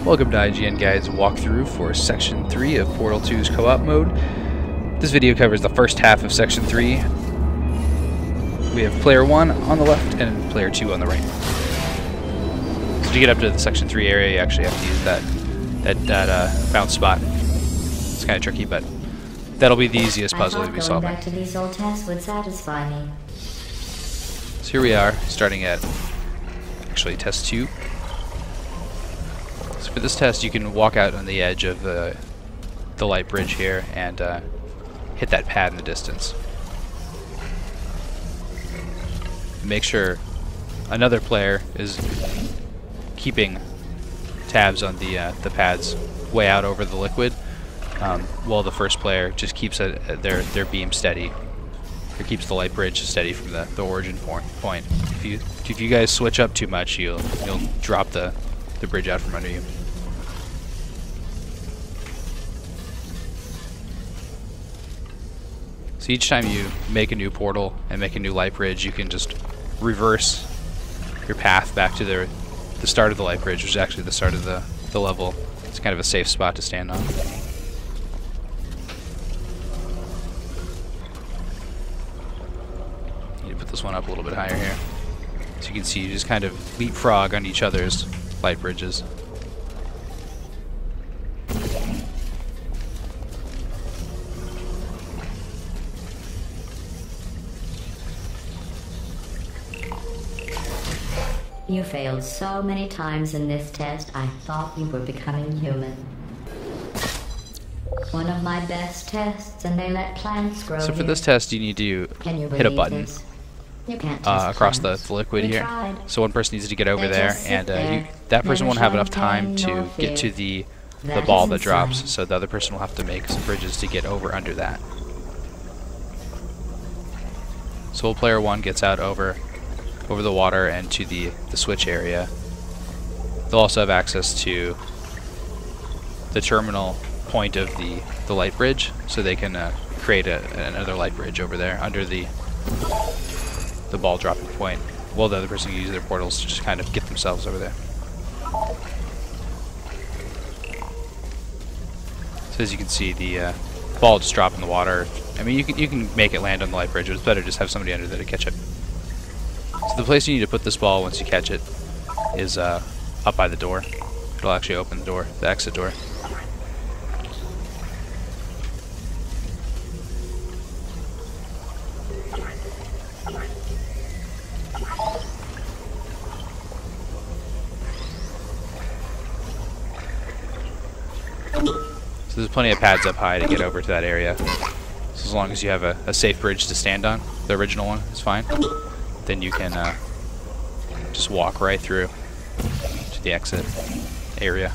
Welcome to IGN Guide's walkthrough for Section 3 of Portal 2's co-op mode. This video covers the first half of Section 3. We have Player 1 on the left and Player 2 on the right. So to get up to the Section 3 area, you actually have to use that bounce spot. It's kind of tricky, but that'll be the easiest puzzle you'll be solving. Back to these old tests would satisfy me. So here we are, starting at actually Test 2. So for this test, you can walk out on the edge of the light bridge here and hit that pad in the distance. Make sure another player is keeping tabs on the pads way out over the liquid, while the first player just keeps their beam steady, or keeps the light bridge steady from the origin point. If you guys switch up too much, you'll drop the bridge out from under you. So each time you make a new portal and make a new light bridge, you can just reverse your path back to the start of the light bridge, which is actually the start of the level. It's kind of a safe spot to stand on. Need to put this one up a little bit higher here. So you can see you just kind of leapfrog on each other's light bridges. You failed so many times in this test, I thought you were becoming human. One of my best tests, and they let plants grow. So for this test, you need to hit a button across the liquid here. So one person needs to get over there, and that person won't have enough time to get to the ball that drops, so the other person will have to make some bridges to get over under that. So player 1 gets out over the water and to the switch area. They'll also have access to the terminal point of the light bridge, so they can create another light bridge over there under the ball dropping point, while the other person can use their portals to just kind of get themselves over there. So as you can see, the ball just dropped in the water. I mean, you can make it land on the light bridge, but it's better just have somebody under there to catch it. So the place you need to put this ball once you catch it is up by the door. It'll actually open the door, the exit door. So there's plenty of pads up high to get over to that area. So as long as you have a safe bridge to stand on, the original one is fine. Then you can just walk right through to the exit area.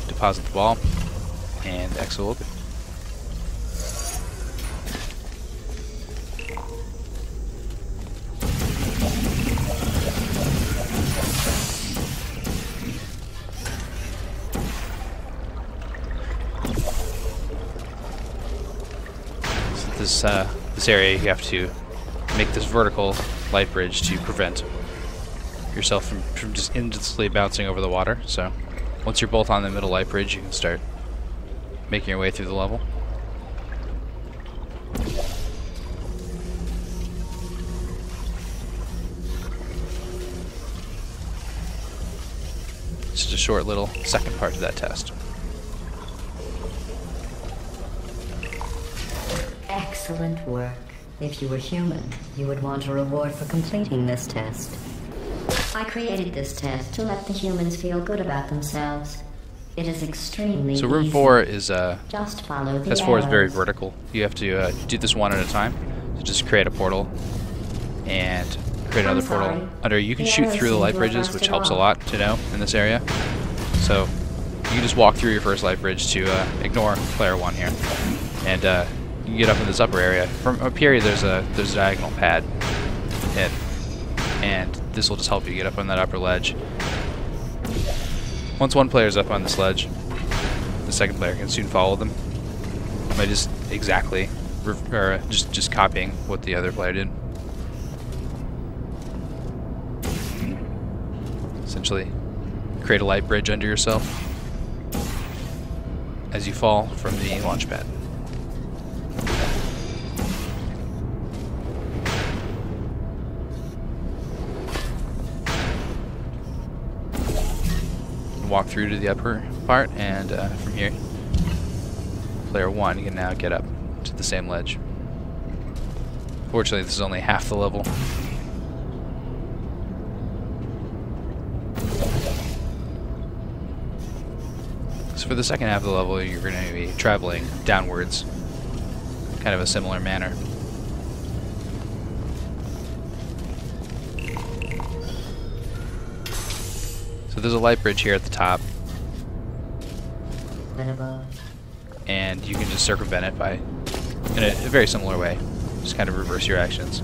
Deposit the ball, and exit will open. This area, you have to make this vertical light bridge to prevent yourself from just endlessly bouncing over the water. So once you're both on the middle light bridge, you can start making your way through the level. Just a short little second part to that test. Excellent work. If you were human, you would want a reward for completing this test. I created this test to let the humans feel good about themselves. It is extremely easy. So room 4 is just follow the test 4 is very arrows. vertical. You have to do this one at a time. So just create a portal and create another portal under. You can shoot through the light bridges, which helps a lot to know in this area. So you can just walk through your first light bridge to ignore player 1 here, and you can get up in this upper area. From up here, there's a diagonal pad hit, and this will just help you get up on that upper ledge. Once one player is up on this ledge, the second player can soon follow them by just exactly, or just copying what the other player did. Essentially, create a light bridge under yourself as you fall from the launch pad. Walk through to the upper part, and from here, player 1 can now get up to the same ledge. Fortunately, this is only half the level. So for the second half of the level, you're going to be traveling downwards, kind of a similar manner. So there's a light bridge here at the top, and you can just circumvent it by, in a very similar way, just kind of reverse your actions.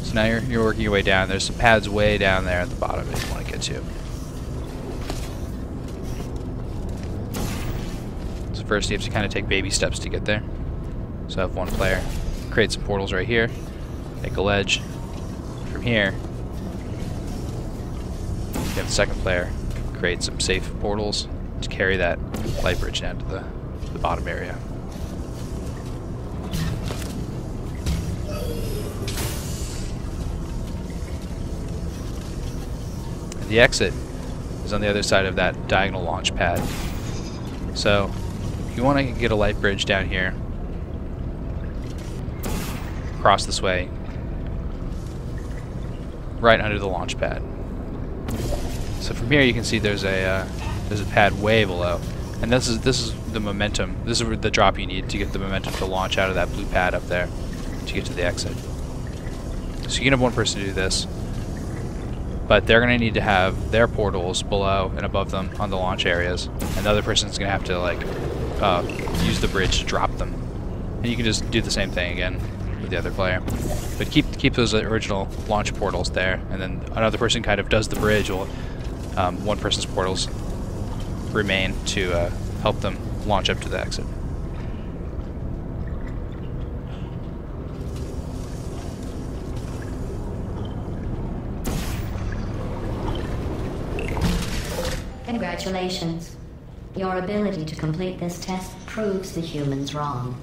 So now you're working your way down. There's some pads way down there at the bottom that you want to get to. So first you have to kind of take baby steps to get there. So have one player create some portals right here, make a ledge. From here, you have the second player create some safe portals to carry that light bridge down to the bottom area. And the exit is on the other side of that diagonal launch pad. So if you want to get a light bridge down here, cross this way, right under the launch pad. So from here you can see there's a pad way below, and this is the momentum. This is the drop you need to get the momentum to launch out of that blue pad up there to get to the exit. So you can have one person do this, but they're going to need to have their portals below and above them on the launch areas, and the other person's going to have to like use the bridge to drop them. And you can just do the same thing again with the other player, but keep those original launch portals there, and then another person kind of does the bridge while one person's portals remain to help them launch up to the exit. Congratulations. Your ability to complete this test proves the humans wrong.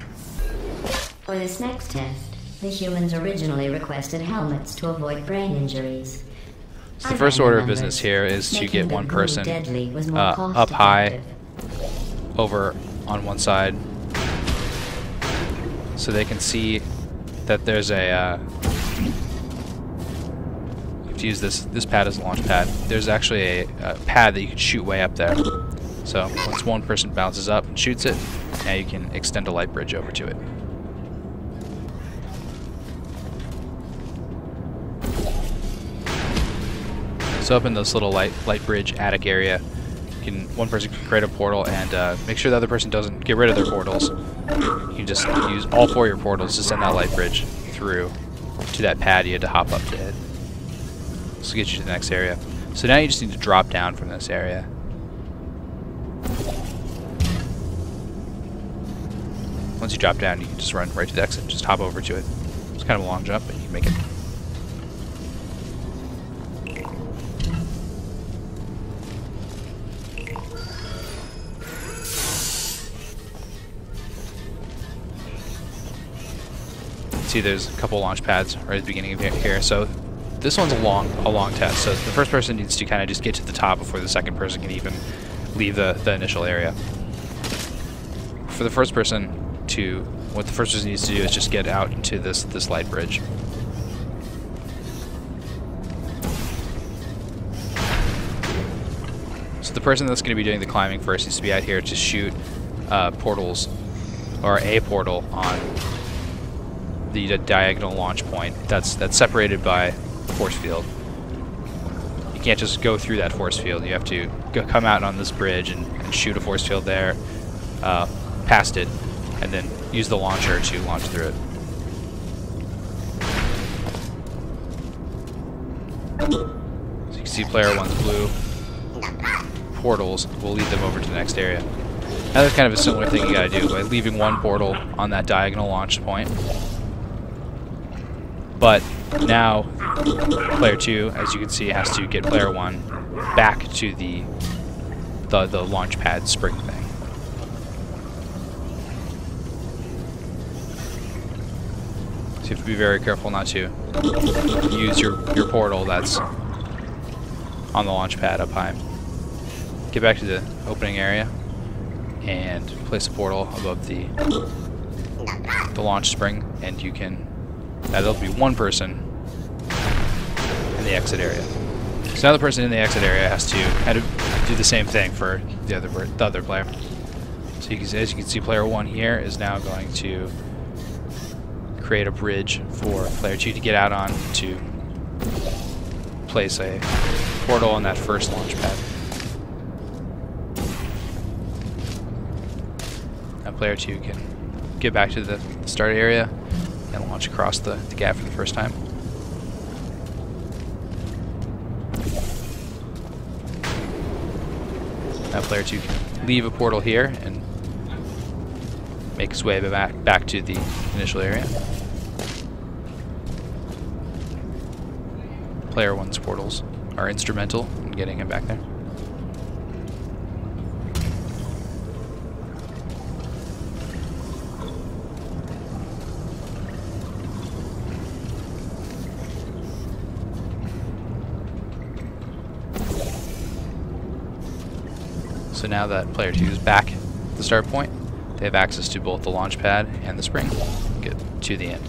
For this next test, the humans originally requested helmets to avoid brain injuries. So the first order of business here is to get one person up high over on one side so they can see that there's a you have to use this pad as a launch pad. There's actually a pad that you can shoot way up there. So once one person bounces up and shoots it, now you can extend a light bridge over to it. So up in this little light bridge attic area, one person can create a portal and make sure the other person doesn't get rid of their portals. You can just use all 4 of your portals to send that light bridge through to that pad you had to hop up to hit. This will get you to the next area. So now you just need to drop down from this area. Once you drop down, you can just run right to the exit. Just hop over to it. It's kind of a long jump, but you can make it. See, there's a couple launch pads right at the beginning of here. So this one's a long test. So the first person needs to kind of just get to the top before the second person can even leave the initial area. For the first person what the first person needs to do is just get out into this light bridge. So the person that's going to be doing the climbing first needs to be out here to shoot portals, or a portal on the diagonal launch point that's separated by force field. You can't just go through that force field. You have to come out on this bridge and shoot a force field there, past it, and then use the launcher to launch through it. So you can see player 1's blue portals will lead them over to the next area. Now that's kind of a similar thing you gotta do by leaving one portal on that diagonal launch point. But now player 2, as you can see, has to get player 1 back to the launch pad spring thing. So you have to be very careful not to use your portal that's on the launch pad up high. Get back to the opening area and place a portal above the launch spring, and you can. That'll be one person in the exit area. So now the person in the exit area has to do the same thing for the other player. So as you can see, player 1 here is now going to create a bridge for player 2 to get out on to place a portal on that first launch pad. Now player 2 can get back to the start area and launch across the gap for the first time. Now player 2 can leave a portal here and make his way back to the initial area. Player 1's portals are instrumental in getting him back there. So now that player 2 is back at the start point, they have access to both the launch pad and the spring to get to the end.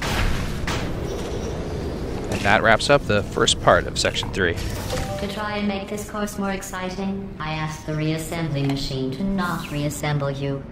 And that wraps up the first part of Section 3. To try and make this course more exciting, I asked the reassembly machine to not reassemble you.